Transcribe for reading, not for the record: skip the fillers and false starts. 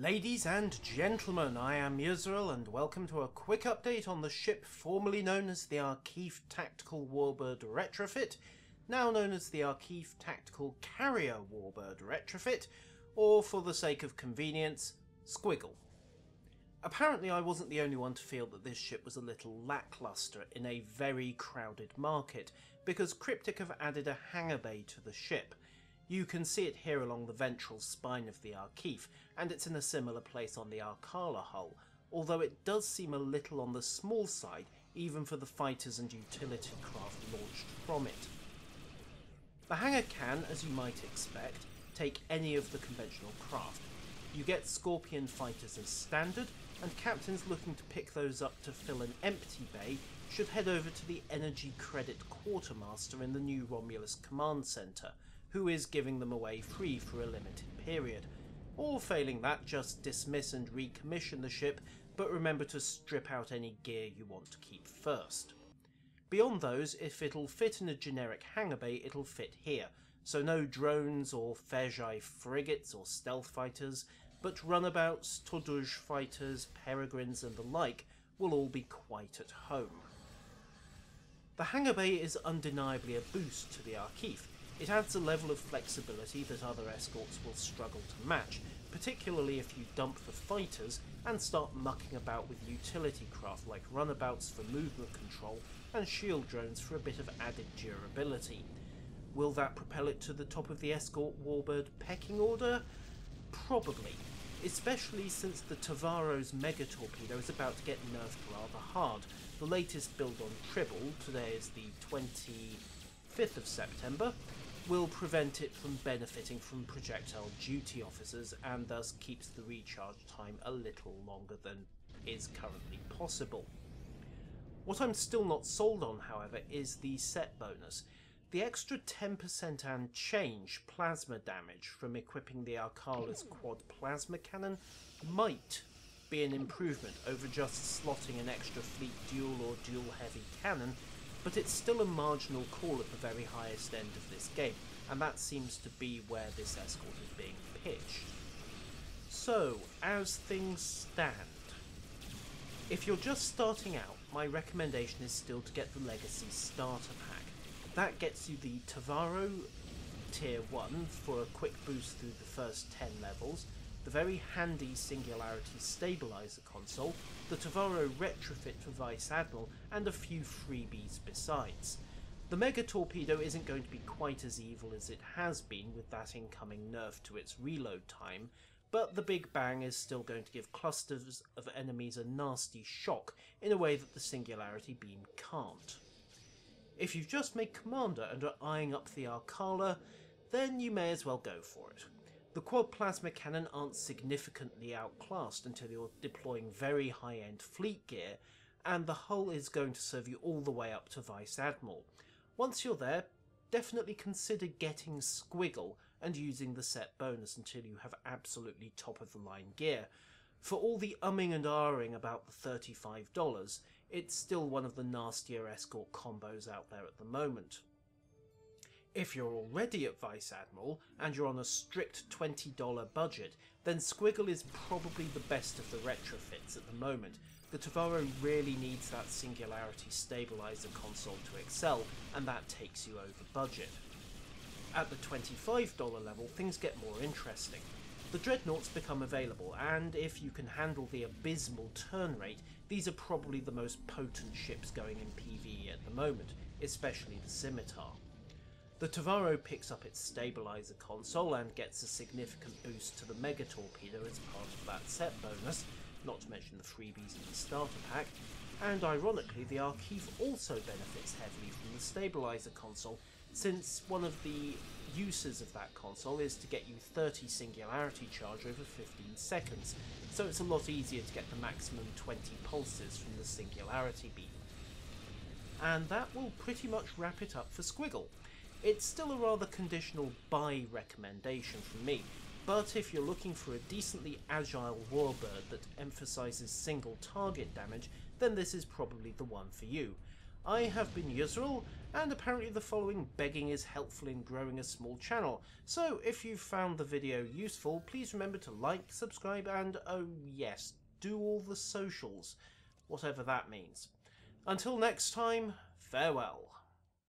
Ladies and gentlemen, I am Yusrael and welcome to a quick update on the ship formerly known as the Arkee Tactical Warbird Retrofit, now known as the Arkee Tactical Carrier Warbird Retrofit, or for the sake of convenience, Squiggle. Apparently I wasn't the only one to feel that this ship was a little lackluster in a very crowded market, because Cryptic have added a hangar bay to the ship. You can see it here along the ventral spine of the Arkee, and it's in a similar place on the Arkala hull, although it does seem a little on the small side even for the fighters and utility craft launched from it. The hangar can, as you might expect, take any of the conventional craft. You get Scorpion fighters as standard, and captains looking to pick those up to fill an empty bay should head over to the Energy Credit Quartermaster in the new Romulus Command Centre, who is giving them away free for a limited period. Or failing that, just dismiss and recommission the ship, but remember to strip out any gear you want to keep first. Beyond those, if it'll fit in a generic hangar bay, it'll fit here, so no drones or Fejai frigates or stealth fighters, but runabouts, Tordouge fighters, peregrines and the like will all be quite at home. The hangar bay is undeniably a boost to the Arkee. It adds a level of flexibility that other escorts will struggle to match, particularly if you dump the fighters and start mucking about with utility craft like runabouts for movement control and shield drones for a bit of added durability. Will that propel it to the top of the escort warbird pecking order? Probably, especially since the Tavaro's mega torpedo is about to get nerfed rather hard. The latest build on Tribble, today is the 25th of September, will prevent it from benefiting from projectile duty officers and thus keeps the recharge time a little longer than is currently possible. What I'm still not sold on, however, is the set bonus. The extra 10% and change plasma damage from equipping the Arkala's quad plasma cannon might be an improvement over just slotting an extra fleet dual or dual heavy cannon, but it's still a marginal call at the very highest end of this game, and that seems to be where this escort is being pitched. So, as things stand, if you're just starting out, my recommendation is still to get the Legacy Starter Pack. That gets you the Tavaro Tier 1 for a quick boost through the first 10 levels, the very handy Singularity Stabilizer console, the Tavaro Retrofit for Vice Admiral, and a few freebies besides. The Mega Torpedo isn't going to be quite as evil as it has been with that incoming nerf to its reload time, but the Big Bang is still going to give clusters of enemies a nasty shock in a way that the Singularity Beam can't. If you've just made Commander and are eyeing up the Arkala, then you may as well go for it. The quad plasma cannon aren't significantly outclassed until you're deploying very high-end fleet gear, and the hull is going to serve you all the way up to Vice Admiral. Once you're there, definitely consider getting Squiggle and using the set bonus until you have absolutely top-of-the-line gear. For all the umming and ahhing about the $35, it's still one of the nastier escort combos out there at the moment. If you're already at Vice Admiral and you're on a strict $20 budget, then Squiggle is probably the best of the retrofits at the moment. The Tavaro really needs that Singularity Stabilizer console to excel, and that takes you over budget. At the $25 level, things get more interesting. The Dreadnoughts become available, and if you can handle the abysmal turn rate, these are probably the most potent ships going in PvE at the moment, especially the Scimitar. The Tavaro picks up its stabilizer console and gets a significant boost to the Mega Torpedo as part of that set bonus, not to mention the freebies in the starter pack, and ironically the Arkee also benefits heavily from the stabilizer console, since one of the uses of that console is to get you 30 Singularity charge over 15 seconds, so it's a lot easier to get the maximum 20 pulses from the Singularity Beam. And that will pretty much wrap it up for Squiggle. It's still a rather conditional buy recommendation from me, but if you're looking for a decently agile warbird that emphasises single target damage, then this is probably the one for you. I have been Yusril, and apparently the following begging is helpful in growing a small channel. So if you found the video useful, please remember to like, subscribe, and oh yes, do all the socials, whatever that means. Until next time, farewell.